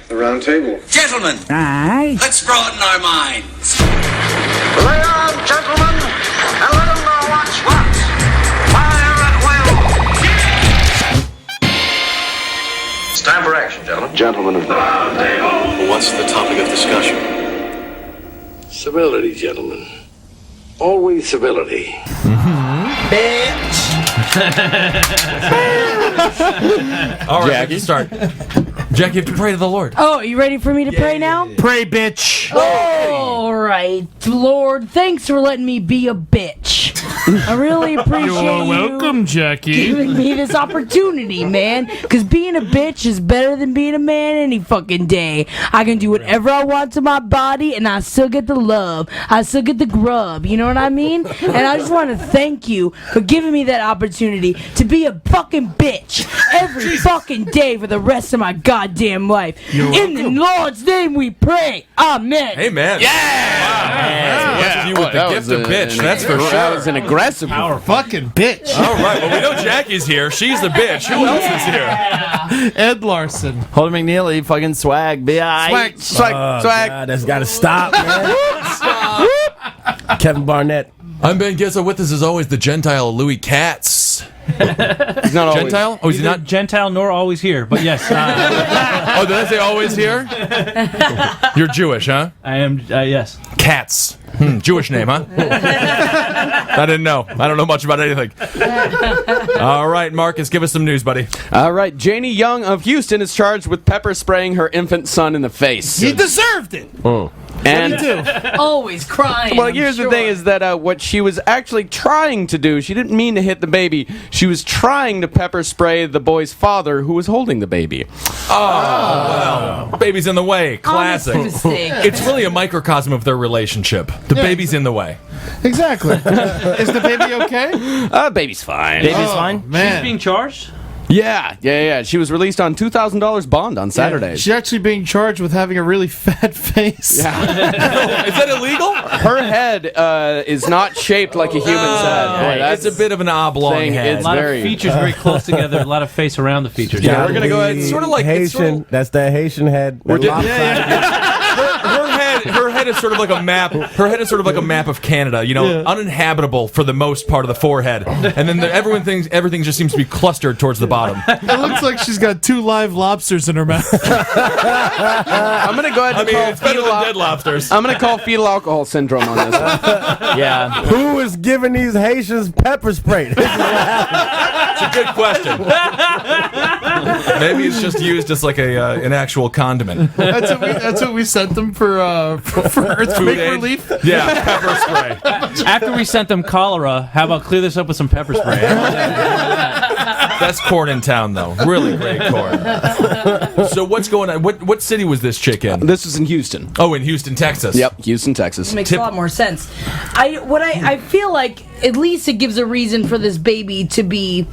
The round table. Gentlemen, let's broaden our minds. Lay on, gentlemen, and let them know what's what. Fire at will. It's time for action, gentlemen. Gentlemen of the round table. What's the topic of discussion? Civility, gentlemen. Always civility. Bitch. All right, Jackie, start. Jackie, you have to pray to the Lord. Oh, you ready for me to pray now? Pray, bitch. All right, Lord, thanks for letting me be a bitch. I really appreciate you Jackie. giving me this opportunity, man. Because being a bitch is better than being a man any fucking day. I can do whatever I want to my body, and I still get the love. I still get the grub. You know what I mean? And I just want to thank you for giving me that opportunity to be a fucking bitch every fucking day for the rest of my goddamn life. In the Lord's name we pray. Amen. Amen. Yeah. What's with you with the gift of bitch? That's for sure. That was an aggressive Our fucking bitch. All right, well, we know Jackie's here. She's the bitch. Who else is here? Ed Larson. Holden McNeely, fucking swag, B.I. Swag. God, that's got to stop, man. Kevin Barnett. I'm Ben Kissel. With us, as always, the Gentile Louis Katz. He's not Gentile? Oh, is he not? Gentile nor always here, but yes. Oh, did I say always here? You're Jewish, huh? I am, yes. Katz. Jewish name, huh? I didn't know. I don't know much about anything. All right, Marcus, give us some news, buddy. All right, Janie Young of Houston is charged with pepper spraying her infant son in the face. He deserved it. And Always crying. well, here's the thing: is that what she was actually trying to do? She didn't mean to hit the baby. She was trying to pepper spray the boy's father, who was holding the baby. Oh, well. Baby's in the way. Classic. Honest mistake. It's really a microcosm of their relationship. The baby's in the way. Exactly. Is the baby okay? Baby's fine. Baby's fine? She's Man. being charged? Yeah. She was released on $2,000 bond on Saturday. She's actually being charged with having a really fat face. Yeah. Is that illegal? Her head is not shaped like a human's head. Boy, It's a bit of an oblong Thing head. A lot of features very close together, a lot of face around the features. Yeah, we're gonna go ahead. It's sort of like it's Haitian. sort of- That's that Haitian head. That Her head is sort of like a map. Her head is sort of like a map of Canada. You know, uninhabitable for the most part of the forehead, and then everything just seems to be clustered towards the bottom. It looks like she's got 2 live lobsters in her mouth. I'm gonna go ahead and call it's better than dead lobsters. I'm gonna call fetal alcohol syndrome on this one. Yeah. Who is giving these Haitians pepper spray? It's a good question. Maybe it's just used as like an actual condiment. That's what we sent them for earthquake relief. Yeah, pepper spray. After we sent them cholera, how about clear this up with some pepper spray? Best corn in town, though. Really great corn. So what's going on? What city was this chick in? This was in Houston. Oh, in Houston, Texas. Yep, Houston, Texas. Makes a lot more sense. I feel like at least it gives a reason for this baby to be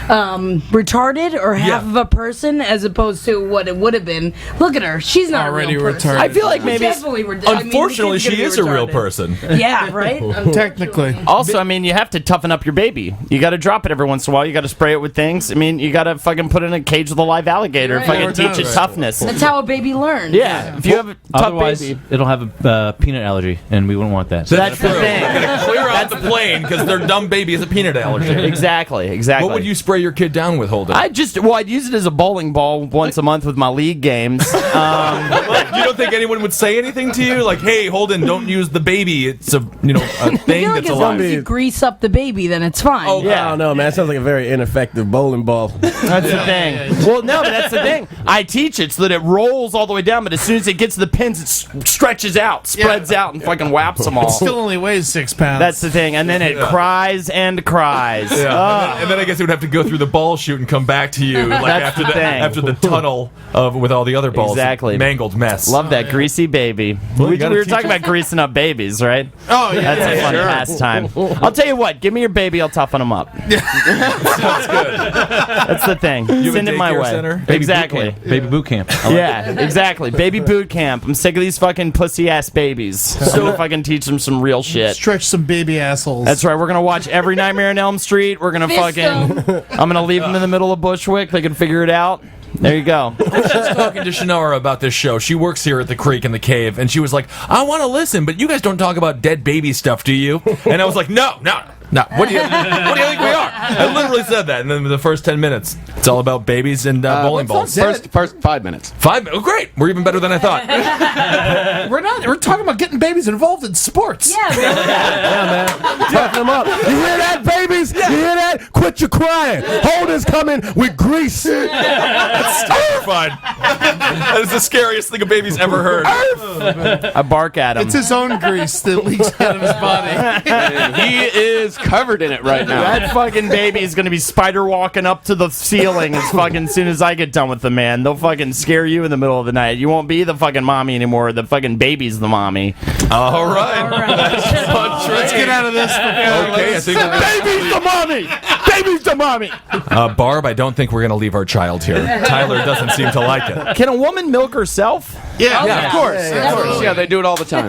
retarded or half of a person as opposed to what it would have been. Look at her; she's not Already a real person. retarded. I feel like maybe. Definitely Unfortunately, she is a real person. Yeah, right. Technically. Also, I mean, you have to toughen up your baby. You got to drop it every once in a while. You got to spray it with things. I mean, you got to fucking put it in a cage with a live alligator. Right. Fucking teach it toughness. That's how a baby learns. Yeah, if you have a tough Otherwise, baby. it'll have a peanut allergy, and we wouldn't want that. That's the They're thing. gonna clear out the plane because their dumb baby has a peanut allergy. Exactly. What would you spray your kid down with, Holden? I'd use it as a bowling ball once a month with my league games. You don't think anyone would say anything to you? Like, hey, Holden, don't use the baby. It's a thing I feel like that's as long alive. as you grease up the baby, then it's fine. Oh, I don't know, man. It sounds like a very ineffective bowling ball. That's the thing. Well, no, but that's the thing. I teach it so that it rolls all the way down, but as soon as it gets to the pins, it stretches out, spreads out, and fucking whaps them all. It still only weighs 6 pounds. That's the thing. And then it cries and cries. Yeah. And then I guess it would have to go through the ball chute and come back to you like That's after the tunnel with all the other balls. Exactly. Mangled mess. Love that greasy baby. We were talking about greasing up babies, right? Oh, yeah. That's a fun pastime. I'll tell you what. Give me your baby. I'll toughen them up. Sounds good. That's the thing. You have Send a it my daycare way. center? Exactly. Baby boot camp. Yeah, exactly. Baby boot camp. I'm sick of these fucking pussy ass babies. So if I can teach them some real shit. Stretch some baby assholes. That's right. We're gonna watch every Nightmare on Elm Street. We're gonna Fist I'm gonna leave them in the middle of Bushwick. They can figure it out. There you go. I was just talking to Shannara about this show. She works here at the Creek in the Cave, and she was like, I want to listen, but you guys don't talk about dead baby stuff, do you? And I was like, no. What do you think we are? I literally said that, and then the first 10 minutes, it's all about babies and bowling balls. First 5 minutes. 5 minutes? Oh, great. We're even better than I thought. We're not. We're talking about getting babies involved in sports. Yeah, man. Yeah, man. Toughen them up. You hear that, babies? You hear that? Quit your crying. Holden's coming with grease. That's terrifying. That is the scariest thing a baby's ever heard. I bark at him. It's his own grease that leaks out of his body. He is covered in it right now. That fucking baby is gonna be spider walking up to the ceiling as fucking soon as I get done with the man. They'll fucking scare you in the middle of the night. You won't be the fucking mommy anymore. The fucking baby's the mommy. All right. Let's get out of this. Okay, I think Baby's the mommy. Baby's the mommy. Barb, I don't think we're going to leave our child here. Tyler doesn't seem to like it. Can a woman milk herself? Yeah, of course. Yeah, they do it all the time.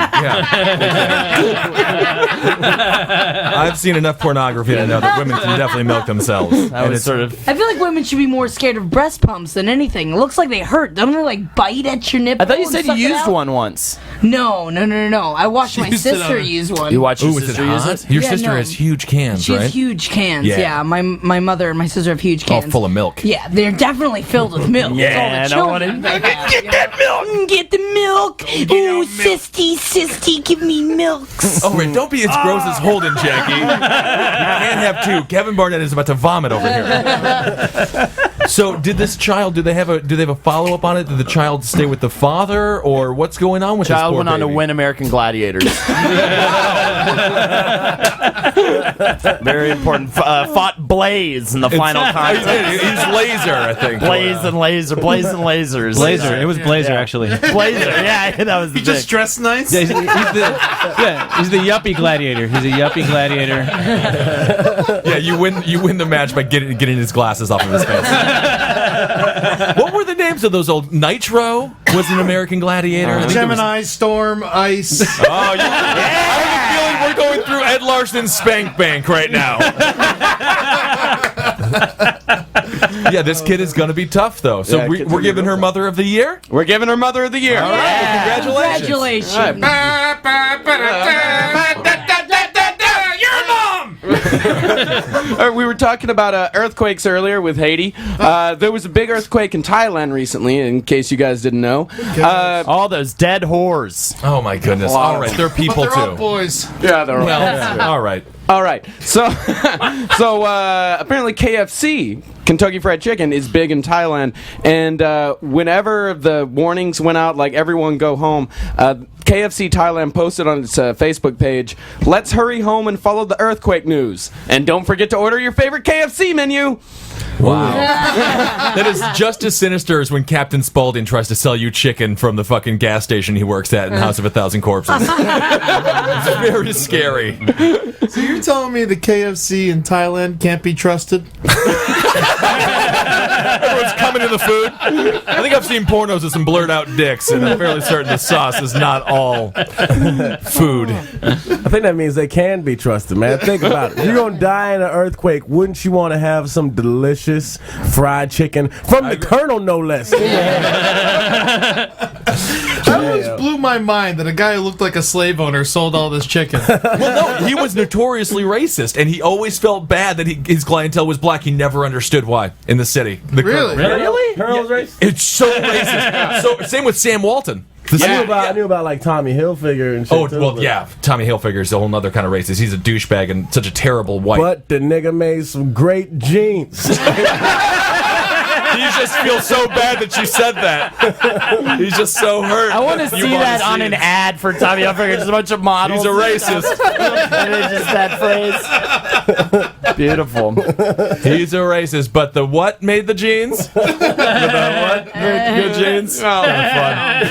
I've seen enough pornography to know that women can definitely milk themselves. That was sort of. I feel like women should be more scared of breast pumps than anything. It looks like they hurt. Don't they like bite at your nipple? I thought you and said you suck it used out? one once. No. I watched my used it sister on- use one. You watched your Ooh, is it sister use hot? it? Your Yeah, sister no. has huge cans, She right? has huge cans. Yeah. Yeah. My mother and my sister have huge All cans. full of milk. Yeah, they're definitely filled with milk. Yeah, It's I all don't the want children to they have, get you that milk. know? Get the milk. Ooh, sisty, give me milks. Oh, right. Don't be as gross as Holden, Jackie. You can't have two. Kevin Barnett is about to vomit over here. So, did this child? Do they have a follow up on it? Did the child stay with the father, or what's going on with this Child poor went on to baby? win American Gladiators. Very important. Fought Blaze in the final contest. He's laser, I think. Blaze and lasers. Blazer. It was Blazer, actually. Blazer. Yeah, that was the He just thing. dressed nice. Yeah, he's the yuppie gladiator. He's a yuppie gladiator. Yeah, you win the match by getting his glasses off of his face. What were the names of those old? Nitro was an American Gladiator. I think there was- Gemini, Storm, Ice. Oh, I have a feeling we're going through Ed Larson's spank bank right now. Yeah, this kid is going to be tough, though. So Yeah, we're kid's gonna giving be her real Mother of the Year? We're giving her Mother of the Year. All right, well, congratulations. You're a mom! We were talking about earthquakes earlier with Haiti. There was a big earthquake in Thailand recently, in case you guys didn't know. All those dead whores. Oh, my goodness. Wow. All right, they're people, They're all too. boys. Yeah, they're Well, all right. all right. So, apparently KFC, Kentucky Fried Chicken, is big in Thailand, and whenever the warnings went out, like everyone go home, KFC Thailand posted on its Facebook page, "Let's hurry home and follow the earthquake news, and don't forget to order your favorite KFC menu." Wow. That is just as sinister as when Captain Spaulding tries to sell you chicken from the fucking gas station he works at in House of a Thousand Corpses. It's very scary. So you're telling me the KFC in Thailand can't be trusted? Everyone's coming to the food. I think I've seen pornos with some blurred out dicks, and I'm fairly certain the sauce is not all food. I think that means they can be trusted, man. Think about it. If you're going to die in an earthquake, wouldn't you want to have some delicious fried chicken from the Colonel, no less? That always blew my mind that a guy who looked like a slave owner sold all this chicken. Well, no, he was notoriously racist, and he always felt bad that his clientele was black. He never understood why in the city. Really? Really? Colonel's racist? It's so racist. So same with Sam Walton. I knew about like Tommy Hilfiger and shit. Oh, too, well, but- yeah. Tommy Hilfiger is a whole nother kind of racist. He's a douchebag and such a terrible white. But the nigga made some great jeans. He just feels so bad that you said that. He's just so hurt. I want to see that on an ad for Tommy Hilfiger. Just a bunch of models. He's a racist. And it's just that phrase. Beautiful. He's a racist, but the what made the jeans? The what? Good jeans? Oh, fun.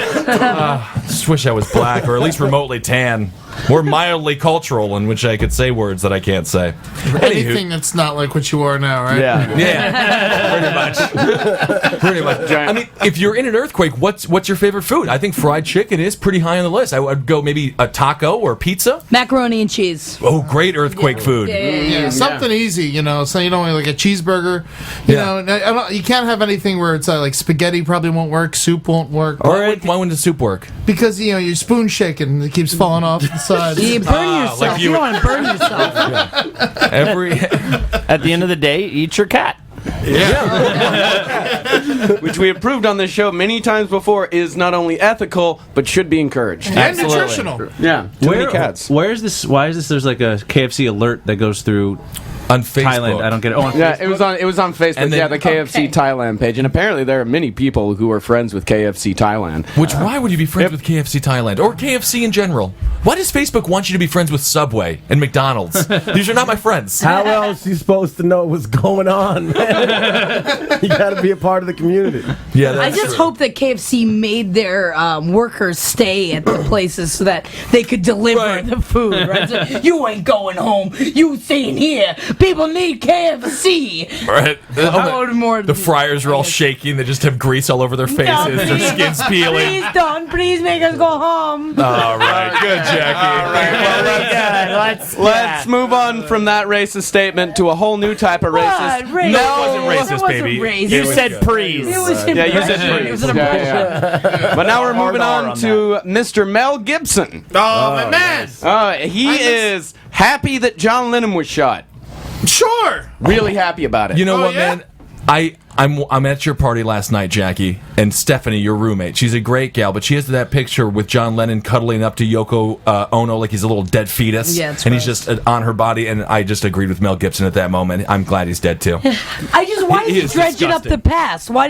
Just wish I was black, or at least remotely tan. More mildly cultural, in which I could say words that I can't say. Anything that's not like what you are now, right? Yeah, pretty much. I mean, if you're in an earthquake, what's your favorite food? I think fried chicken is pretty high on the list. I would go maybe a taco or pizza. Macaroni and cheese. Oh, great earthquake food. Yeah, something easy, you know. So you know, like a cheeseburger. You know, you can't have anything where it's like spaghetti probably won't work, soup won't work. Why wouldn't the soup work? Because you know you're spoon shaking and it keeps falling off the sides. You burn yourself. like you don't want to burn yourself. At the end of the day, eat your cat. Which we have proved on this show many times before is not only ethical but should be encouraged. And nutritional. Yeah, too many cats. Where is this? Why is this? There's like a KFC alert that goes through on Facebook. Thailand. I don't get it. Oh, on Yeah, Facebook? it was on Facebook. And then- the KFC Thailand page, and apparently there are many people who are friends with KFC Thailand. Why would you be friends with KFC Thailand or KFC in general? Why does Facebook want you to be friends with Subway and McDonald's? These are not my friends. How else you supposed to know what's going on, man? You got to be a part of the community. Yeah, I just hope that KFC made their workers stay at the places so that they could deliver the food. Right? So, you ain't going home. You staying here. People need KFC. Right. The fryers are all shaking. They just have grease all over their faces. Their skin's peeling. Please don't. Please make us go home. All right. Good, Jackie. All right, well, let's move on from that racist statement to a whole new type of racist. What? No, it wasn't racist, baby. Racist. You said prees. It was Yeah, you said It was please. an impression. But now we're moving R on to Mr. Mel Gibson. Oh, my man. He is happy that John Lennon was shot. Sure. Really happy about it. You know Oh, what, yeah? man? I'm at your party last night, Jackie, and Stephanie, your roommate. She's a great gal, but she has that picture with John Lennon cuddling up to Yoko Ono like he's a little dead fetus. Yeah, that's and he's right. just on her body, and I just agreed with Mel Gibson at that moment. I'm glad he's dead, too. Why He is he is dredging up disgusting. the past? Why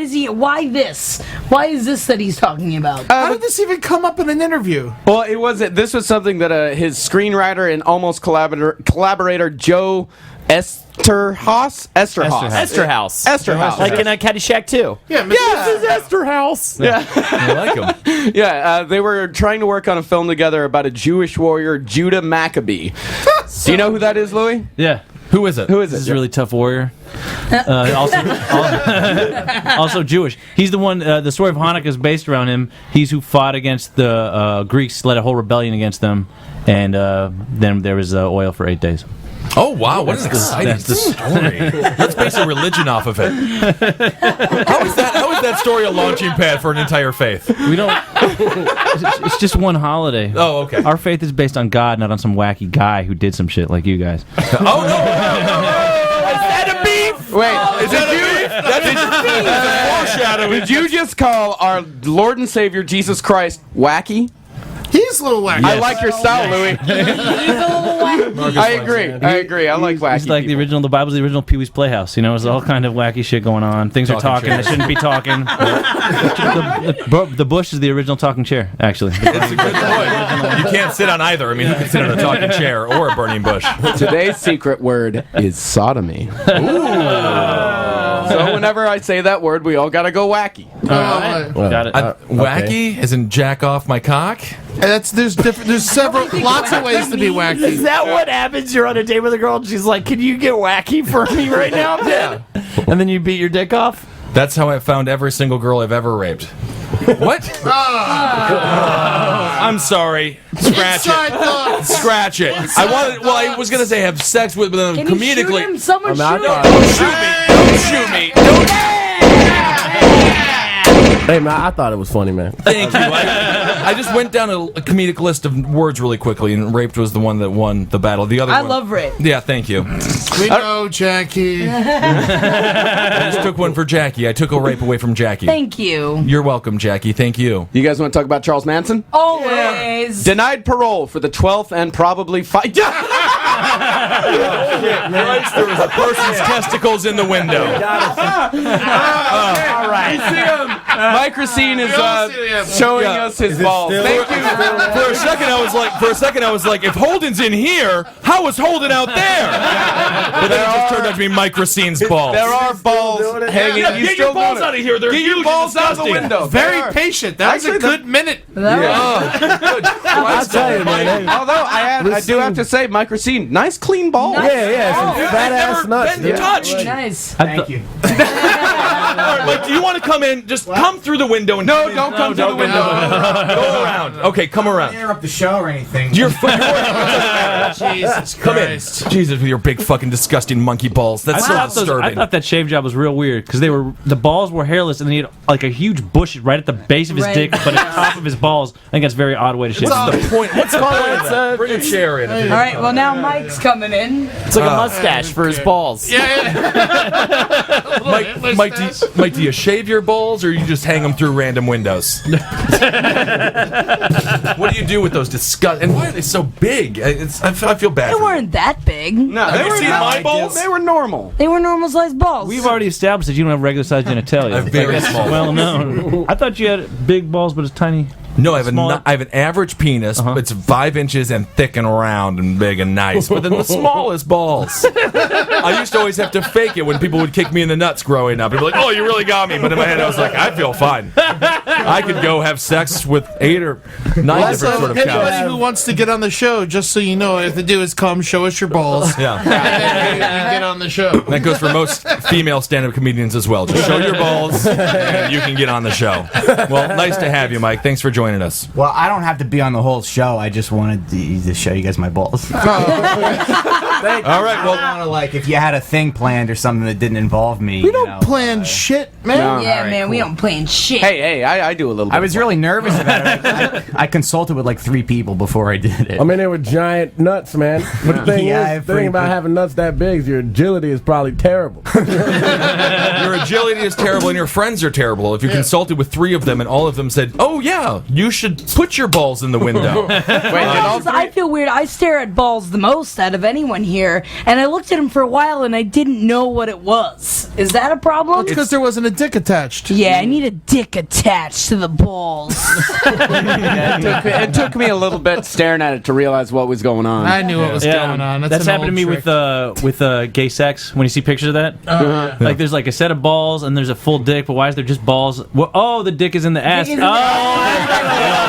this? Why is this that he's talking about? How did this even come up in an interview? Well, this was something that his screenwriter and almost collaborator Joe Esterhaus. Like in a Caddyshack too. Yeah, This is Esterhaus. Yeah. I like him. Yeah, they were trying to work on a film together about a Jewish warrior, Judah Maccabee. Do you know who that is, Louis? Yeah. Who is it? Who is This it? is a really tough warrior. Also Jewish. He's the one. The story of Hanukkah is based around him. He's who fought against the Greeks, led a whole rebellion against them, and then there was oil for 8 days. Oh, wow. What an exciting story. Let's base a religion off of it. How is that story a launching pad for an entire faith? We don't. It's just one holiday. Oh, okay. Our faith is based on God, not on some wacky guy who did some shit like you guys. Oh, no. Is that a beef? Wait, Is that a beef? That's foreshadowing. did you just call our Lord and Savior Jesus Christ wacky? He's a little wacky. I like your style, Louis. I agree. I like wacky. It's like people. the Bible's the original Pee-wee's Playhouse. You know, there's all kind of wacky shit going on. Things are talking. They shouldn't be talking. The bush is the original talking chair, actually. That's a good point. You can't sit on either. I mean, you can sit on a talking chair or a burning bush. Today's secret word is sodomy. So whenever I say that word, we all gotta go wacky. Got it. Wacky, as in jack off my cock? There's lots of ways to be wacky. Is that what happens? You're on a date with a girl and she's like, "Can you get wacky for me right now?" Yeah. And then you beat your dick off? That's how I found every single girl I've ever raped. What? I'm sorry. Scratch it. Scratch it. I was gonna say have sex with them Can you shoot comedically. him? Someone shoot him. Don't shoot me. Don't shoot me. Don't. Hey, man, I thought it was funny, man. Thank you. I just went down a comedic list of words really quickly, and raped was the one that won the battle. The other I one, love rape. Yeah, thank you. We know, Jackie. I just took one for Jackie. I took a rape away from Jackie. Thank you. You're welcome, Jackie. Thank you. You guys want to talk about Charles Manson? Always. Denied parole for the 12th and probably Christ, there was a person's testicles in the window. All right. You see him? Mike Racine is showing us his balls. Thank you. For a second, I was like, if Holden's in here, how was Holden out there? But then it just turned out to be Mike Racine's balls. There are balls hanging. Yeah, get your balls out of here. They're Get your huge balls and out the disgusting. window. Very patient. That was a good minute. I'll tell you, man. Although I do have to say, Mike Racine, nice clean balls. Yeah, some fat ass nuts. Been touched. Nice. Thank you. All right, Mike, do you want to come in? Just come through the window and No, don't come through the window. Go around. Okay, come around. Interrupt the show or anything. You're Jesus Come in. Christ. Jesus, with your big fucking disgusting monkey balls. That's so I disturbing. thought that shave job was real weird because the balls were hairless and then he had like a huge bush right at the base of his dick, but at the top of his balls. I think that's a very odd way to shave. What's the point? What's the point? Bring a chair in. All right, well, now Mike's coming in. It's like a mustache for his balls. Mike, do you shave your balls or you just hang them through random windows? What do you do with those and why are they so big? I feel bad. They weren't that big. No, Have you seen my balls? They were normal. They were normal sized balls. We've already established that you don't have regular sized genitalia. I have very small. Well known. I thought you had big balls, but it's tiny. No, I have Smaller? I have an average penis. It's 5 inches and thick and round and big and nice, but then the smallest balls. I used to always have to fake it when people would kick me in the nuts growing up. They'd be like, "Oh, you really got me," but in my head I was like, "I feel fine. I could go have sex with 8 or 9 different sort of Anybody cows." who wants to get on the show, just so you know, all you have to do is come, show us your balls. Yeah, And then you get on the show. that goes for most female stand-up comedians as well. Just show your balls, and you can get on the show. Well, nice to have you, Mike. Thanks for joining us. Well, I don't have to be on the whole show. I just wanted to show you guys my balls. All right, well, I want to, like, if you had a thing planned or something that didn't involve me. We don't plan shit, man. No. Yeah, man, we don't plan shit. Hey, I do a little bit. I was really nervous about it. I consulted with like 3 people before I did it. I mean, they were giant nuts, man. But the thing Yeah, is, the thing about having nuts that big is your agility is probably terrible. your agility is terrible and your friends are terrible. If you consulted with 3 of them and all of them said, "Oh yeah, you should put your balls in the window." I feel weird. I stare at balls the most out of anyone here, and I looked at them for a while and I didn't know what it was. Is that a problem? It's because there wasn't a dick attached. Yeah, I need a dick attached to the balls. It took me a little bit staring at it to realize what was going on. I knew what was going on. That's an happened to old me trick. with gay sex. When you see pictures of that, like there's like a set of balls and there's a full dick, but why is there just balls? Well, oh, the dick is in the ass. It all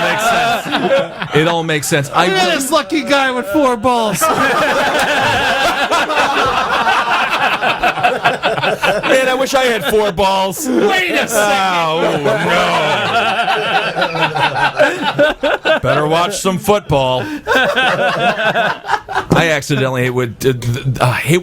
makes sense. It all makes sense. Look at this lucky guy with 4 balls. Man, I wish I had 4 balls. Wait a second. Oh, no. Better watch some football. I accidentally hate when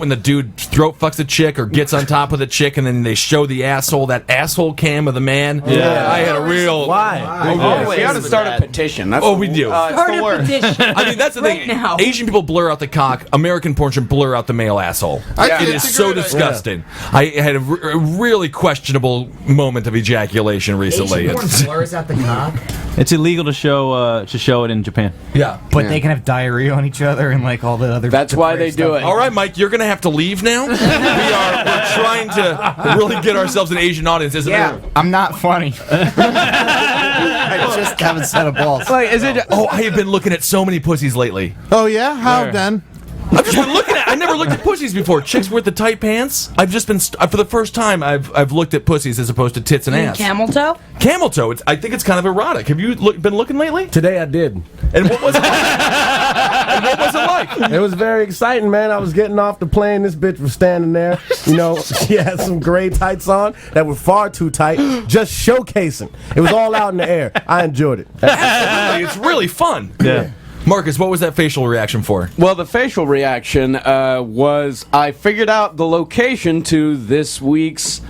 the dude throat fucks a chick or gets on top of the chick and then they show the that asshole cam of the man. Yeah. I had a real... Why? We ought to start a petition. That's we do. Start a petition. I mean, that's the Right thing. now. Asian people blur out the cock. American porn should blur out the male asshole. It is so disgusting. I had a really questionable moment of ejaculation recently. Asian porn blurs out the cock. It's illegal to show it in Japan. Yeah. But they can have diarrhea on each other and like all the other. That's why they do it. All right, Mike, you're going to have to leave now. We're trying to really get ourselves an Asian audience, isn't it? I'm not funny. I just haven't set a balls. Like, is it? Oh, I have been looking at so many pussies lately. Oh yeah, how Where? then? I've just been looking at. I never looked at pussies before. Chicks with the tight pants. I've just been for the first time. I've looked at pussies as opposed to tits and ass. Camel toe? Camel toe. I think it's kind of erotic. Have you been looking lately? Today I did. And what was it like? And what was it like? It was very exciting, man. I was getting off the plane. This bitch was standing there. You know, she had some gray tights on that were far too tight, just showcasing. It was all out in the air. I enjoyed it. Absolutely, it's really fun. Yeah. Marcus, what was that facial reaction for? Well, the facial reaction was I figured out the location to this week's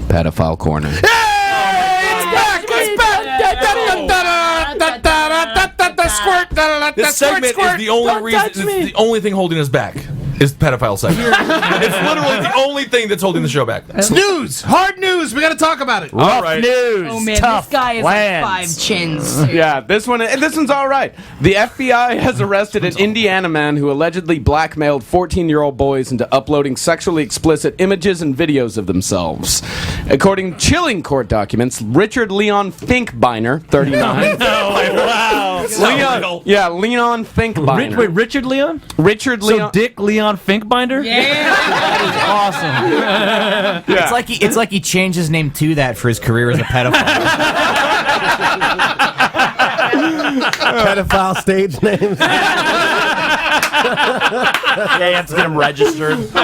Pedophile Corner. It's back! It's back! This segment is the only reason. It's the only thing holding us back. is pedophile sex. It's literally the only thing that's holding the show back. It's news. Hard news. We got to talk about it. All right. News. Oh man, Tough this guy has lands. like 5 chins. Yeah, this one's all right. The FBI has arrested an Indiana man who allegedly blackmailed 14-year-old boys into uploading sexually explicit images and videos of themselves. According to chilling court documents, Richard Leon Finkbeiner, 39. Wow. Leon Finkbeiner. Wait, Richard Leon? Richard So Leon. Dick Leon Finkbinder? Yeah. That is awesome. It's like he changed his name to that for his career as a pedophile. Pedophile stage names. Yeah, you have to get him registered. If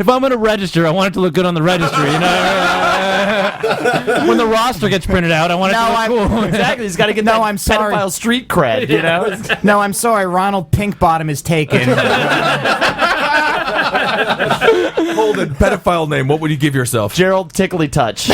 I'm going to register, I want it to look good on the registry, you know? When the roster gets printed out, I want it to look cool. Exactly. He's got to get I'm sorry. pedophile street cred, you know? No, I'm sorry. Ronald Pinkbottom is taken. Holden, pedophile name. What would you give yourself? Gerald Tickly Touch.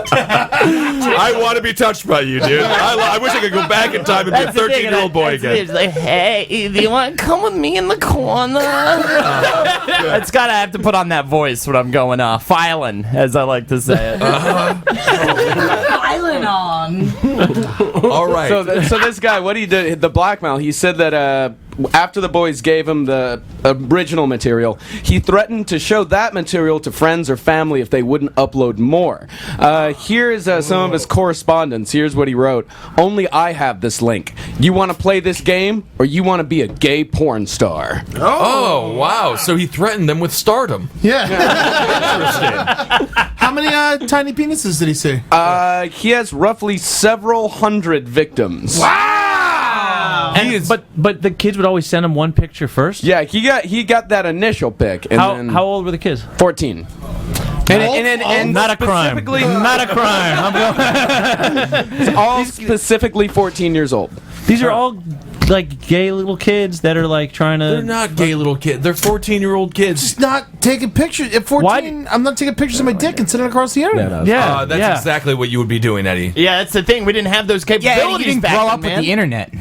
I want to be touched by you, dude. I wish I could go back in time and be a 13-year-old boy again. It's like, hey, do you want to come with me in the corner? It's got to have to put on that voice when I'm going filing, as I like to say it. Filing on. All right. So this guy, what he did, the blackmail, he said that after the boys gave him the original material, he threatened to show that material to friends or family if they wouldn't upload more. Here is some of his correspondence. Here's what he wrote. Only I have this link. You want to play this game, or you want to be a gay porn star? Oh, wow. So he threatened them with stardom. Yeah. How many tiny penises did he say? He has roughly several hundred victims. Wow! And, but the kids would always send him one picture first? Yeah, he got that initial pic. And then How old were the kids? 14. And not a crime. Not a crime. It's all specifically 14 years old. These are all like gay little kids that are like trying to. They're not gay little kids. They're 14-year-old kids. Just not taking pictures. At 14, I'm not taking pictures of my dick and sending it across the internet. That's exactly what you would be doing, Eddie. Yeah, that's the thing. We didn't have those capabilities. Yeah, you didn't back grow then, up man. with the internet.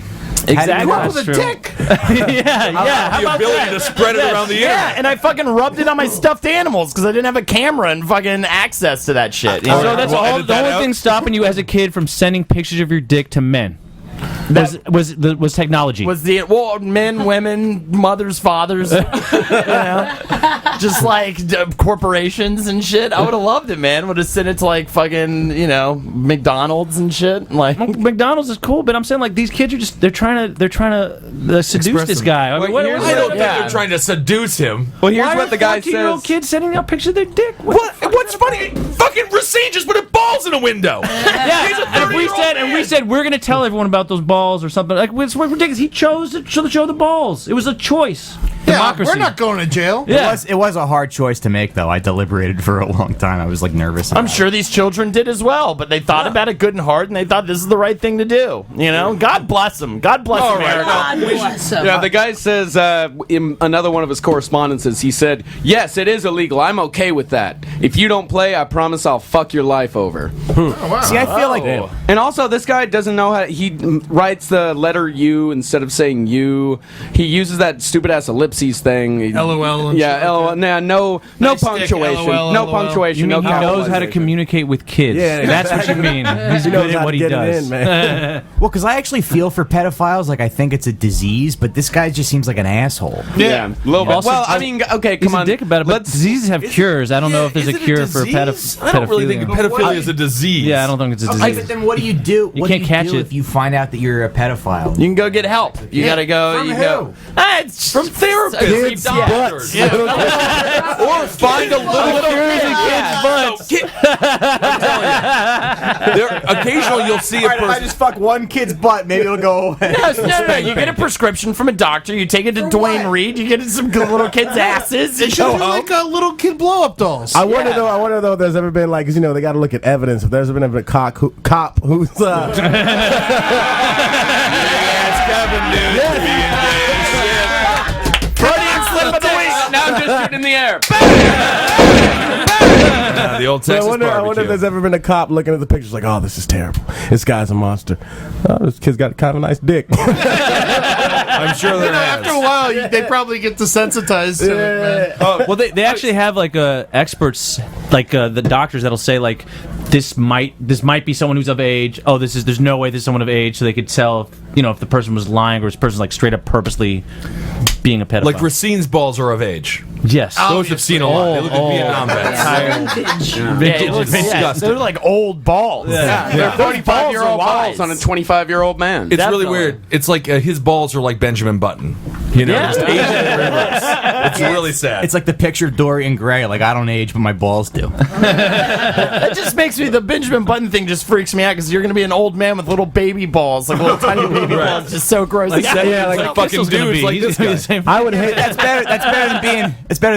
Exactly. Grow up with a dick. yeah. The ability to spread it around the internet. Yeah, and I fucking rubbed it on my stuffed animals because I didn't have a camera and fucking access to that shit. You know? So that's Well, all. The only thing stopping you as a kid from sending pictures of your dick to men was technology. Was the men, women, mothers, fathers, you know, just like corporations and shit. I would have loved it, man. Would have sent it to like fucking McDonald's and shit. Like McDonald's is cool, but I'm saying like these kids are just they're trying to seduce this guy. I mean, I don't think they're trying to seduce him. Well, here's Why what the guy says. 14-year-old kids sending out pictures of their dick. What's funny? Fucking Racine just put balls in a window. Yeah, He's a and we said we're gonna tell everyone about those balls or something. Like it's ridiculous. He chose to show the balls. It was a choice. Yeah, Democracy. we're not going to jail. Yeah. It was a hard choice to make, though. I deliberated for a long time. I was like nervous. I'm sure these children did as well, but they thought about it good and hard, and they thought this is the right thing to do. You know, God bless them. God bless America. God bless him. Yeah, the guy says in another one of his correspondences, he said, "Yes, it is illegal. I'm okay with that. If you don't play, I promise I'll fuck your life over." Oh, wow. See, I feel like And also, this guy doesn't know how he writes the letter U instead of saying you. He uses that stupid ass ellipses thing. LOL. And Yeah, shit LOL. like Nah, no Nice punctuation. stick, LOL, no LOL. punctuation. You mean no he knows how to capitalization. communicate with kids? Yeah, That's what you mean. He's He knows good how at what to he get it does. in, man. well, because I actually feel for pedophiles. Like I think it's a disease, but this guy just seems like an asshole. Yeah, a little bit. Also, Well, I mean, okay, He's come on. a dick about it, but diseases have cures. I don't know if there's a cure for pedophilia. I don't really think pedophilia is a disease. Yeah, I don't think it's a disease. Okay, but then what do you do? You What can't do you catch do it. if you find out that you're a pedophile? You can go get help. You gotta go. From you who? go. It's From therapists, Kids' doctors, butts. or find a little kid. I'm telling you, occasionally you'll see a If I person. just fuck one kid's butt, maybe it'll go away. No. You get a prescription from a doctor. You take it to Dwayne Reed. You get some good little kids' asses. They And should go do home. like little kid blow up dolls. I wonder though if there's ever been like, 'cause, you know, they got to look at evidence. If there's ever been a cop who's That's Kevin, dude. Freudian slip of the week. Now I'm just shooting in the air. The old I Texas wonder if barbecue. there's ever been a cop looking at the pictures like, oh, this is terrible. This guy's a monster. Oh, this kid's got kind of a nice dick. I'm sure there has. After a while, they probably get desensitized to it, man. Well, they actually have like experts, like the doctors that'll say like this might be someone who's of age. Oh, there's no way this is someone of age, so they could tell if the person was lying or this person's like straight up purposely being a pedophile. Like Racine's balls are of age. Yes, those have seen a lot. They look at Vietnam vets. Vintage. They're like old balls. They're 45-year-old balls on a 25-year-old man. It's really weird. It's like his balls are like Benjamin Button. Just aging in reverse. It's really sad. It's like the picture of Dorian Gray. Like, I don't age, but my balls do. That just makes me, the Benjamin Button thing just freaks me out because you're going to be an old man with little baby balls, like little tiny baby balls. It's just so gross. Like fucking dudes like this guy. I would hate that's better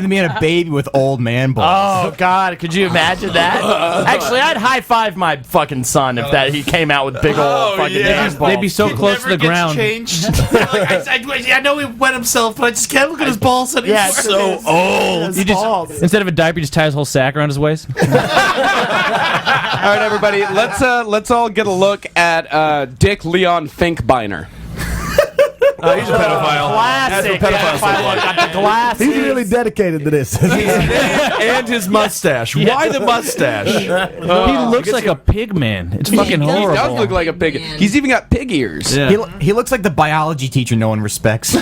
than being a baby with old man balls. Oh God, could you imagine that? Actually, I'd high five my fucking son if he came out with big old fucking man balls. They'd be so close to the ground. Changed. I know he wet himself, but I just can't look at his balls anymore. Yeah, it's so old. You just instead of a diaper, you just tie his whole sack around his waist. All right, everybody, let's all get a look at Dick Leon Finkbeiner. He's a pedophile. Classic. Got the glasses. He's really dedicated to this. and his mustache. Why the mustache? He looks like a pig man. It's fucking horrible. He does look like a pig. He's even got pig ears. Yeah. He looks like the biology teacher no one respects. Holy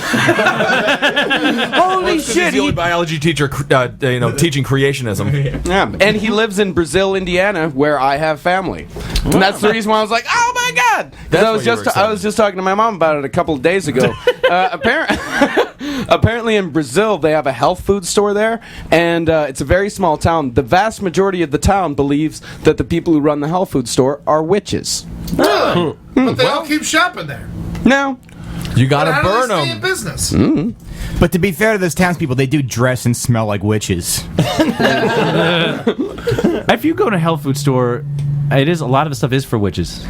shit! He's the only biology teacher, teaching creationism. Yeah, and he lives in Brazil, Indiana, where I have family, and that's the reason why I was like, "Oh my god!" I was just talking to my mom about it a couple of days ago. Apparently, in Brazil, they have a health food store there, and it's a very small town. The vast majority of the town believes that the people who run the health food store are witches. But they all keep shopping there. No. You gotta burn Stay in them. business. But to be fair to those townspeople, they do dress and smell like witches. If you go to a health food store, a lot of the stuff is for witches.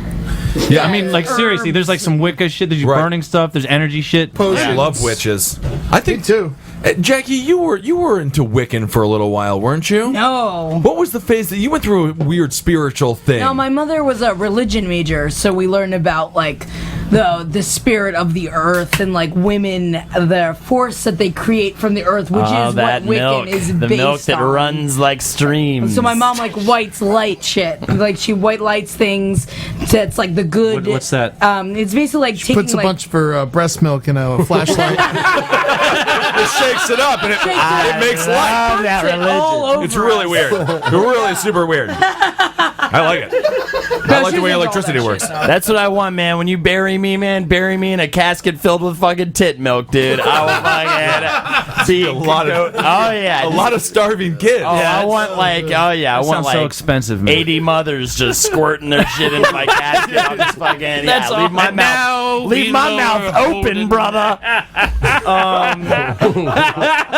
Yeah, I mean, like seriously, there's like some Wicca shit. There's burning stuff. There's energy shit. I love witches. I think too. Jackie, you were into Wiccan for a little while, weren't you? No. What was the phase that you went through a weird spiritual thing? No, my mother was a religion major, so we learned about like the spirit of the earth and like women, the force that they create from the earth, which is what Wiccan is the based milk that on. runs like streams. So my mom like whites light shit, like she white lights things. That's like the good. What's that? It's basically like taking Puts a bunch for breast milk in a flashlight. It shakes it up and it makes light. that religion. It's really weird. Really super weird. I like it. I like the way electricity works. That's what I want, man. When you bury me, man, bury me in a casket filled with fucking tit milk, dude. I will fucking be a lot of a lot of starving kids. Oh, I want like I want sounds like so expensive, man. 80 mothers just squirting their shit into my casket. I'm just fucking leave my mouth. Leave my mouth open, brother.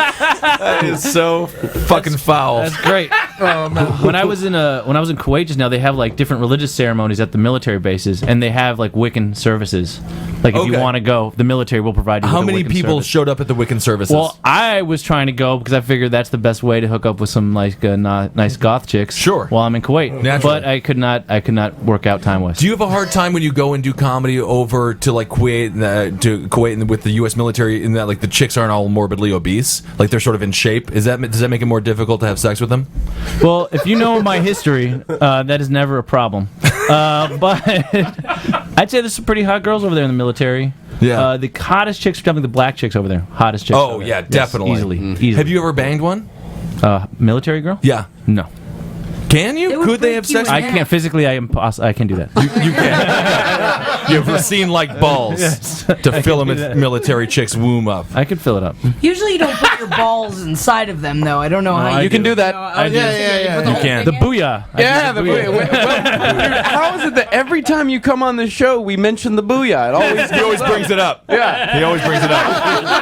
That is so fucking foul. That's great. When I was in Kuwait just now, they have like different religious ceremonies at the military bases, and they have like Wiccan services. Like if you want to go, the military will provide you. How with a many Wiccan people service. showed up at the Wiccan services? Well, I was trying to go because I figured that's the best way to hook up with some like nice goth chicks. Sure. While I'm in Kuwait, Naturally. but I could not work out time wise. Do you have a hard time when you go and do comedy over to like Kuwait, and with the U.S. military, in that like the chicks aren't all morbidly obese, like they're sort of in shape? Does that make it more difficult to have sex with them? Well, if you know my history, that is never a problem. But I'd say there's some pretty hot girls over there in the military. Yeah. The hottest chicks are definitely the black chicks over there. Hottest chicks. Oh over yeah, there. definitely. Yes, easily. Have you ever banged one? Military girl? Yeah. No. Can you? Could they have sex? I can't physically. I can do that. You can. You have Racine like balls to fill a military chick's womb up. I could fill it up. Usually you don't put your balls inside of them, though. I don't know how you can do that. You can. The booyah. Yeah, the booyah. Dude, how is it that every time you come on the show, we mention the booyah? He always brings it up. Yeah. He always brings it up.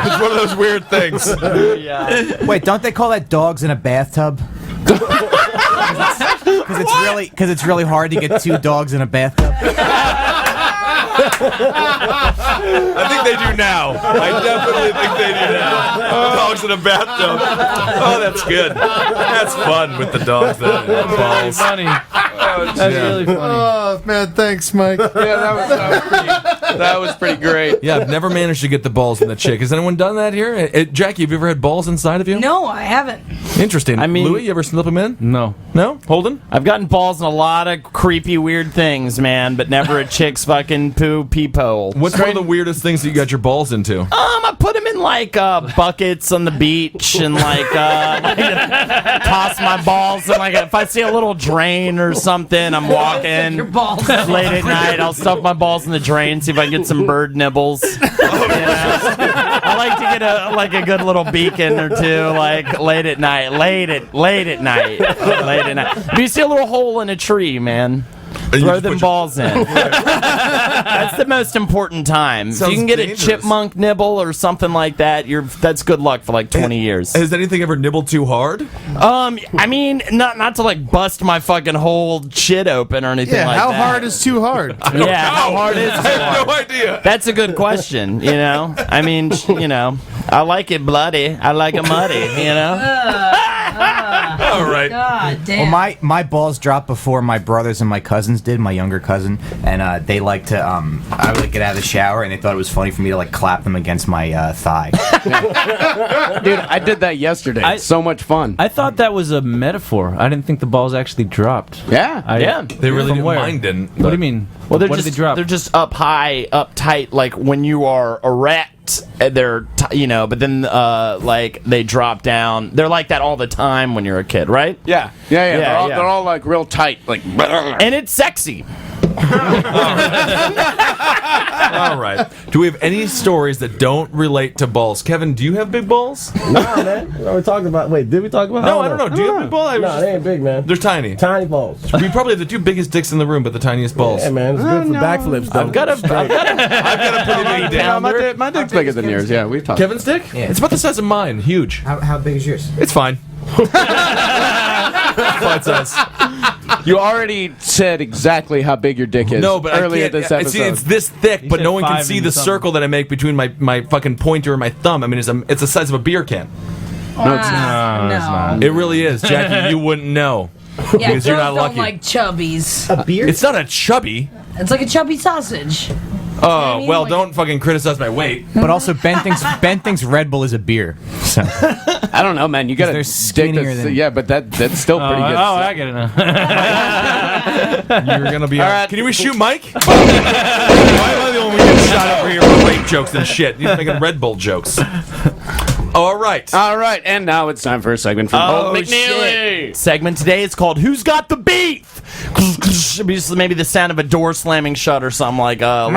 It's one of those weird things. Wait, don't they call that dogs in a bathtub? Because it's really hard to get two dogs in a bathtub. I think they do now. I definitely think they do now. Dogs in a bathtub. Oh, that's good. That's fun with the dogs. That balls. Funny. That's really funny. Oh man, thanks, Mike. That was pretty great. Yeah, I've never managed to get the balls in the chick. Has anyone done that here? Jackie, have you ever had balls inside of you? No, I haven't. Interesting. I mean- Louis, you ever slip them in? No. No? Holden? I've gotten balls in a lot of creepy, weird things, man, but never a chick's fucking poo peep hole. What's one of the weirdest things that you got your balls into? I put them in like buckets on the beach and like toss my balls and like if I see a little drain or something, I'm walking Your balls. late at night. I'll stuff my balls in the drain, see if I can get some bird nibbles. You know? I like to get a good little beacon or two, like late at night. Late at night. If you see a little hole in a tree, man, throw them balls in. That's the most important time. If you can get dangerous. a chipmunk nibble or something like that, that's good luck for like 20 years. Has anything ever nibbled too hard? I mean, not to like bust my fucking whole shit open or anything like how that. hard is too hard? Yeah, how hard is too I have hard? no idea. That's a good question, you know? I mean, you know, I like it bloody. I like it muddy, you know? All right. God damn. Well, my balls dropped before my brothers and my cousins did, my younger cousin, and they like to, I would like, get out of the shower, and they thought it was funny for me to like clap them against my thigh. Dude, I did that yesterday. So much fun. I thought that was a metaphor. I didn't think the balls actually dropped. Yeah. Yeah. They really From didn't. where? Mine didn't. What do you mean? Well, what did they drop? They're just up high, up tight, like when you are erect. They're, but then like they drop down. They're like that all the time when you're a kid, right? Yeah. They're all like real tight, like. And it's sexy. All right. Do we have any stories that don't relate to balls? Kevin, do you have big balls? Nah, man. We're talking about. Wait, did we talk about? No, I don't know. Do you have big balls? No, they ain't big, man. They're tiny. Tiny balls. We probably have the two biggest dicks in the room, but the tiniest balls. Yeah, man. It's good for backflips, though. I've got a I've got a pretty big dick. Yeah, my dick's bigger than yours. Yeah, we've talked. Kevin's dick? Yeah. It's about the size of mine. Huge. How big is yours? It's fine. Fine size. You already said exactly how big your dick is. No, but earlier I can't. this episode. See, it's this thick, but said no one can 5 see and the something. circle that I make between my fucking pointer and my thumb. I mean, it's the size of a beer can. No, it's not. No, it's not. It really is, Jackie. You wouldn't know. Yeah, because girls you're not don't lucky. like chubbies. A beer? It's not a chubby. It's like a chubby sausage. Oh, mean? well, Like- don't fucking criticize my weight. But also, Ben thinks Red Bull is a beer. So. I don't know, man. You got They're to skinnier than- Yeah, but that's still pretty good. I get it now. You're gonna be all right. right. Can we shoot Mike? Why am I the only one getting shot over here for rape jokes and shit? He's making Red Bull jokes. All right. All right, and now it's time for a segment from Holden McNeely. Shit. Segment today is called "Who's Got the Beef?" Maybe the sound of a door slamming shut or something like lockdown.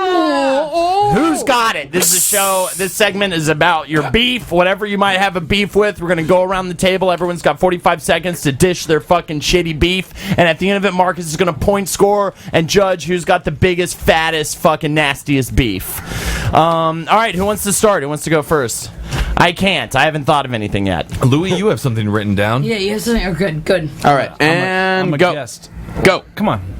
Yeah. Who's got it? This is a show. This segment is about your beef, whatever you might have a beef with. We're gonna go around the table. Everyone's got 45 seconds to dish their fucking shitty beef, and at the end of it, Marcus is gonna point score and judge who's got the biggest, fattest, fucking nastiest beef. All right, who wants to start? Who wants to go first? I can't. I haven't thought of anything yet. Louis, you have something written down. Yeah, you have something. Oh, good. All right, and I'm a go. guest. Go. Come on.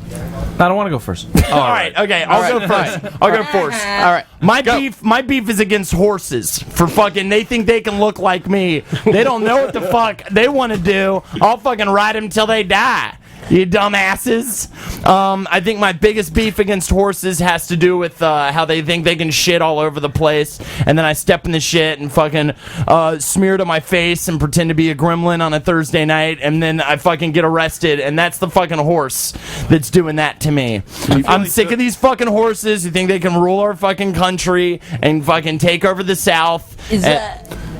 I don't want to go first. All right, okay, I'll go first. I'll go first. All right. My beef is against horses. For fucking, they think they can look like me. They don't know what the fuck they want to do. I'll fucking ride them till they die. You dumbasses. I think my biggest beef against horses has to do with how they think they can shit all over the place, and then I step in the shit and fucking smear it on my face and pretend to be a gremlin on a Thursday night, and then I fucking get arrested, and that's the fucking horse that's doing that to me. I'm sick of these fucking horses who think they can rule our fucking country and fucking take over the South.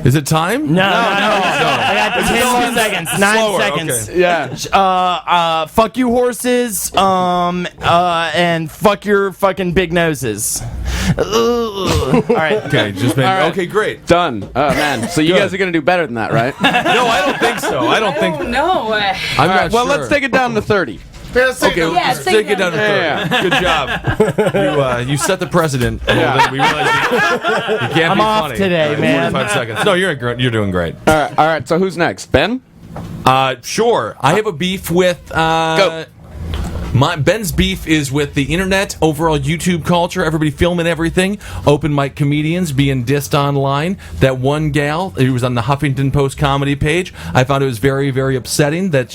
Is it time? No. I got 10 more seconds. 9 Slower, seconds. okay. Yeah. Fuck you horses, and fuck your fucking big noses. All right. Okay, just maybe. All right. Okay, great. Done. Oh, man. So you guys are going to do better than that, right? No, I don't think so. I don't think. No. I'm All not right, well, sure. let's take it down to 30. Okay, Yeah, let's take it down to 30. Yeah. Good job. You set the precedent. Holden. We realize you can't I'm be off funny. today, All right, man. 45 seconds. No, you're doing great. All right. So who's next? Ben? Sure. I have a beef with. Go. Ben's beef is with the internet, overall YouTube culture, everybody filming everything, open mic comedians being dissed online. That one gal who was on the Huffington Post comedy page, I found it was very, very upsetting that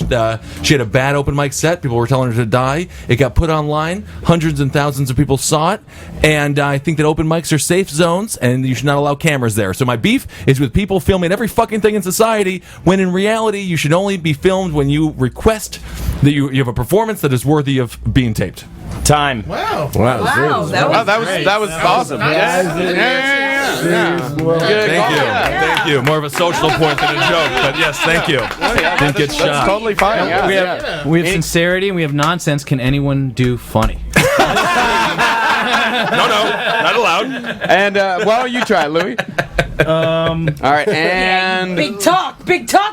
she had a bad open mic set. People were telling her to die. It got put online. Hundreds and thousands of people saw it. And I think that open mics are safe zones, and you should not allow cameras there. So my beef is with people filming every fucking thing in society, when in reality you should only be filmed when you request that you have a performance that is worthy of being taped. Time. Wow. That was awesome. Nice. Thank you. More of a social point than a joke, but yes, thank you. Didn't get shot. That's totally fine. We have sincerity and we have nonsense. Can anyone do funny? No, not allowed. And why don't you try it, Louis? All right, and Big talk.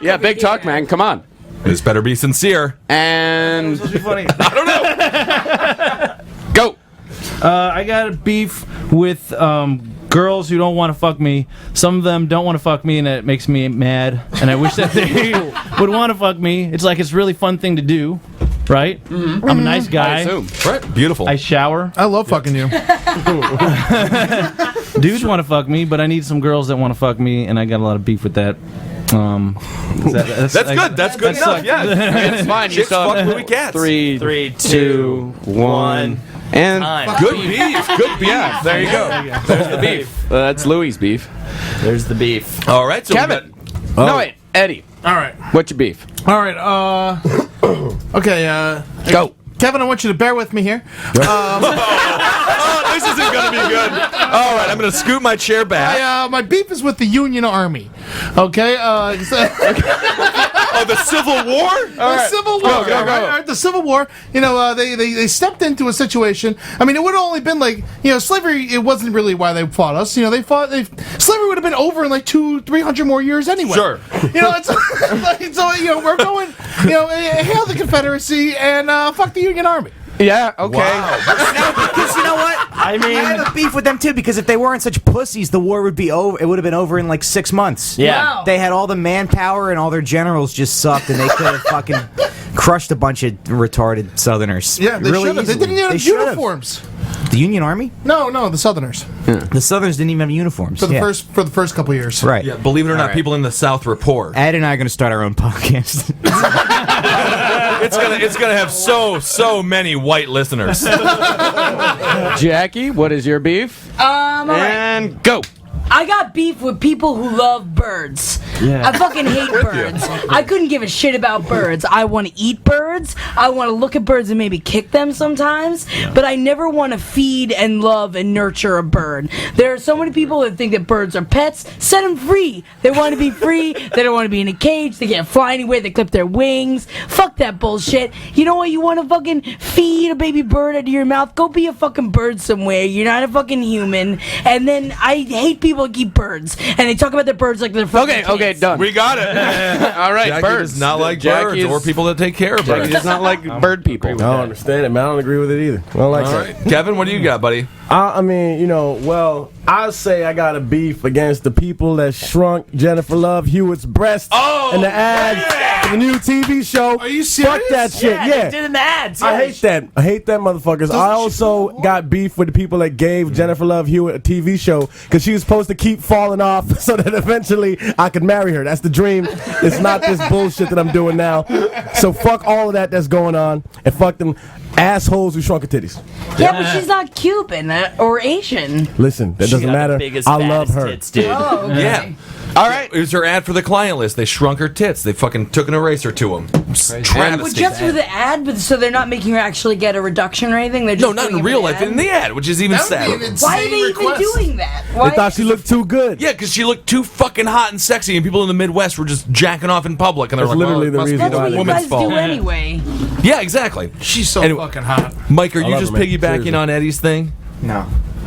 yeah, big talk, man. Come on. This better be sincere. And Funny. I don't know. go. I got a beef with girls who don't want to fuck me. Some of them don't want to fuck me, and it makes me mad. And I wish that they would want to fuck me. It's like it's a really fun thing to do, right? Mm-hmm. I'm a nice guy. I assume. Right. Beautiful. I shower. I love fucking you. Dudes want to fuck me, but I need some girls that want to fuck me, and I got a lot of beef with that. That's good. That's good enough. Yeah, It's fine. Chicks fuck Louis Katz. 3, 2, 1, and good beef. Good beef. Yeah, there you go. There's the beef. That's Louis' beef. There's the beef. All right, so Kevin. No, wait, Eddie. All right. What's your beef? All right. Okay. Go. Kevin, I want you to bear with me here. This isn't going to be good. All right, I'm going to scoot my chair back. My beef is with the Union Army. Okay. Oh, the Civil War? The Civil War. Go. All right, the Civil War. You know, they stepped into a situation. I mean, it would have only been like, slavery. It wasn't really why they fought us. Slavery would have been over in like 200-300 more years anyway. Sure. It's like, so we're going. Hail the Confederacy and fuck the Union Army. Yeah, okay. Wow. Because you know what? I have a beef with them too, because if they weren't such pussies, the war would be over. It would have been over in like 6 months. Yeah. Wow. They had all the manpower and all their generals just sucked, and they could have fucking crushed a bunch of retarded Southerners. Yeah, they really should have. They easily. didn't even have should have. uniforms. The Union Army? No, the Southerners. The Southerners didn't even have uniforms. For the first couple years. Right. Yeah, believe it or not, right. people in the South report. Ed and I are going to start our own podcast. It's gonna have so many white listeners. Jackie, what is your beef? All right. And go. I got beef with people who love birds. Yeah. I fucking hate birds. I couldn't give a shit about birds. I want to eat birds. I want to look at birds and maybe kick them sometimes. Yeah. But I never want to feed and love and nurture a bird. There are so many people that think that birds are pets. Set them free. They want to be free. They don't want to be in a cage. They can't fly anywhere. They clip their wings. Fuck that bullshit. You know what? You want to fucking feed a baby bird out of your mouth? Go be a fucking bird somewhere. You're not a fucking human. And then I hate people that keep birds. And they talk about their birds like they're fucking Okay, done. We got it. All right, Jackie birds. does not like Jackie birds or people that take care of birds. Jackie does not like bird people. I don't understand it, man. I don't agree with it either. I don't like All that. right, Kevin, what do you got, buddy? I mean, I say I got a beef against the people that shrunk Jennifer Love Hewitt's breast in the ads for the new TV show. Are you serious? Fuck that shit. Yeah, they did in the ads. I hate that. I hate that motherfuckers. I also got beef with the people that gave Jennifer Love Hewitt a TV show because she was supposed to keep falling off so that eventually I could marry her. That's the dream. It's not this bullshit that I'm doing now. So fuck all of that that's going on, and fuck them assholes who shrunk her titties. Yeah, but she's not Cuban or Asian. Listen, that doesn't matter. I love her. Tits, dude. Oh, okay. Yeah. All right. It was her ad for the client list. They shrunk her tits. They fucking took an eraser to them. Well, Travesty. just for the ad, but so they're not making her actually get a reduction or anything? They're just No, not doing in it real for the life. ad? In the ad, which is even That would be sadder. an Why are insane they request. even doing that? They Why? thought she looked too good. Yeah, because she looked too fucking hot and sexy, and people in the Midwest were just jacking off in public, and they're That's like, literally "Oh, the it must be reason That's why what they you woman's guys fault." do anyway. Yeah, exactly. She's so Anyway. fucking hot. Mike, are you love just her, man. piggybacking Seriously. on Eddie's thing? No.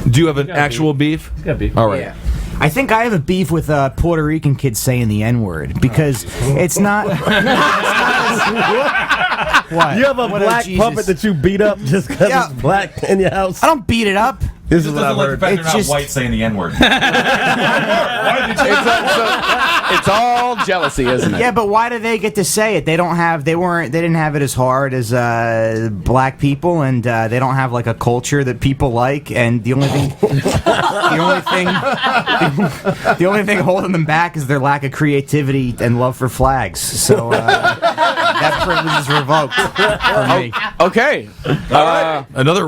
Do you have an actual beef? Got beef. All right. Yeah. I think I have a beef with Puerto Rican kids saying the N-word because it's not. What? You have a What black Jesus. puppet that you beat up just because Yeah. it's black in your house. I don't beat it up. This is what I've Doesn't like the heard. fact It's they're not just- white saying the N-word. It's all jealousy, isn't it? Yeah, but why do they get to say it? They didn't have it as hard as black people, and they don't have like a culture that people like. And the only thing holding them back is their lack of creativity and love for flags. So that privilege is revoked for me. Okay.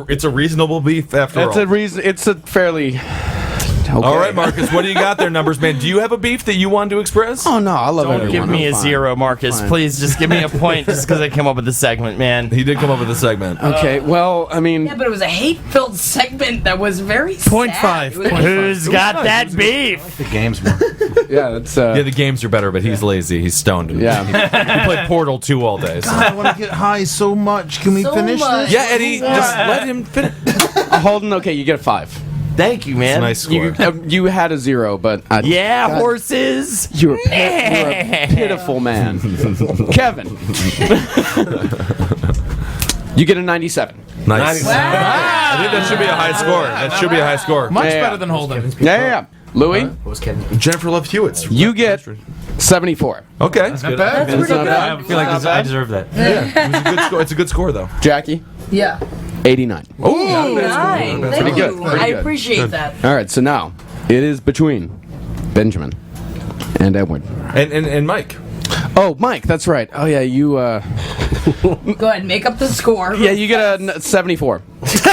It's a reasonable beef after all. It's a fairly. Okay. All right, Marcus, what do you got there, Numbers Man? Do you have a beef that you want to express? Oh no, I love Don't everyone. give me I'm a fine. 0, Marcus. Fine. Please, just give me a point just because I came up with the segment, man. He did come up with a segment. Okay, well, I mean, Yeah, but it was a hate-filled segment that was very sad. It was- Who's got that beef? The game's more. yeah, it's Yeah, the games are better, but he's lazy. He's stoned. Yeah. He played Portal 2 all day. So. I want to get high so much. Can we So finish much. this? Yeah, Eddie, just let him finish. Holden. Okay, you get a 5. Thank you, man. Nice score. You had a 0, but Yeah, God, horses. You're a pitiful man, Kevin. You get a 97. Nice. I think that should be a high score. That should be a high score. Much Yeah. better than Holden. Yeah. Louis, Jennifer Love Hewitt's. you get 74. Okay. Not bad. That's pretty good. I feel like I deserve that. It was a good score. It's a good score, though. Jackie, Yeah. 89. Oh, Nine. Thank Pretty good, you. pretty I good. appreciate that. All right, so now it is between Benjamin and Edward. and Mike. Oh, Mike, that's right. Oh yeah, you. Go ahead, make up the score. Yeah, you get a 74. That's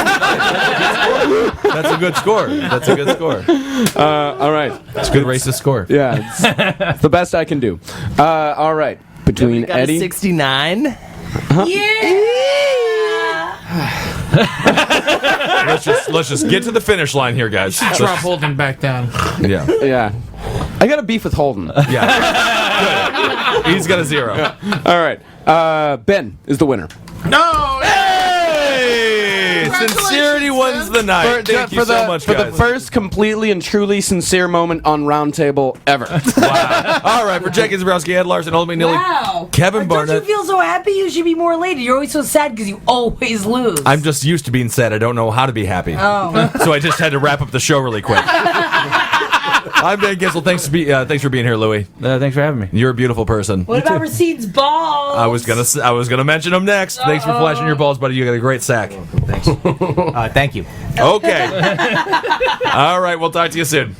a good score. That's a good score. All right. It's a good racist score. Yeah, it's the best I can do. All right, between Got Eddie. a 69. Let's just get to the finish line here, guys. Drop Holden back down. Yeah. Yeah, I got a beef with Holden. Yeah. Good. He's got a 0. All right, Ben is the winner. No! Hey! Sincerity wins the night. Thank you so much, for the guys. first completely and truly sincere moment on Roundtable ever. Wow. All right, for Jackie Zebrowski, Ed Larson, Holden McNeely, Wow. Kevin Don't Barnett. you feel so happy? You should be more elated. You're always so sad because you always lose. I'm just used to being sad. I don't know how to be happy. Oh. So I just had to wrap up the show really quick. I'm Ben Kissel. Thanks for being here, Louie. Thanks for having me. You're a beautiful person. What about Recede's balls? I was gonna mention them next. Thanks for flashing your balls, buddy. You got a great sack. Thanks. Thank you. Okay. All right. We'll talk to you soon.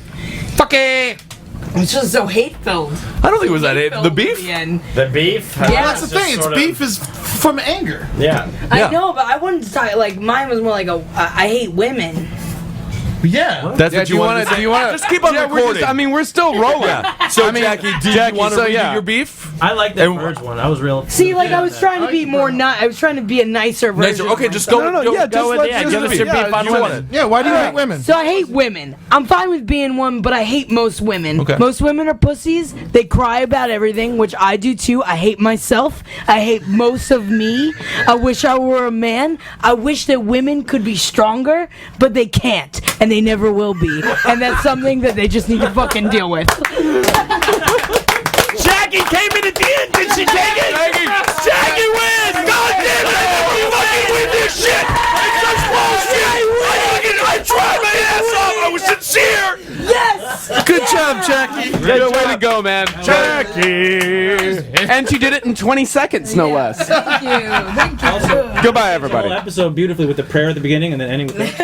It's just so hate-filled. I don't think it was that. The beef. The beef? Yeah. That's the thing. It's beef is from anger. Yeah. I know, but I wanted to talk, like, mine was more like I hate women. Yeah. That's Yeah, what you want to say. do you want to Just keep on recording. we're still rolling. Yeah. So, Jackie, do you want to redo your beef? I like that And- Verge one. I was real. See, like, I was trying to be more I was trying to be a nicer version. Nicer. Okay, of just myself. go. Go with it. Give us your beef on women. Yeah, why do you hate women? So I hate women. I'm fine with being one, but I hate most women. Okay. Most women are pussies. They cry about everything, which I do too. I hate myself. I hate most of me. I wish I were a man. I wish that women could be stronger, but they can't, and they never will be. And that's something that they just need to fucking deal with. Jackie came in at the end. Did she take it? Jackie wins. God damn it. You fucking win this shit. It's such bullshit. I tried my ass off. I was sincere. Yes! Good job, Jackie. Good way to go, man. Jackie! And she did it in 20 seconds, no less. Thank you. Thank you. Goodbye, everybody. Whole episode beautifully with the prayer at the beginning and then ending with.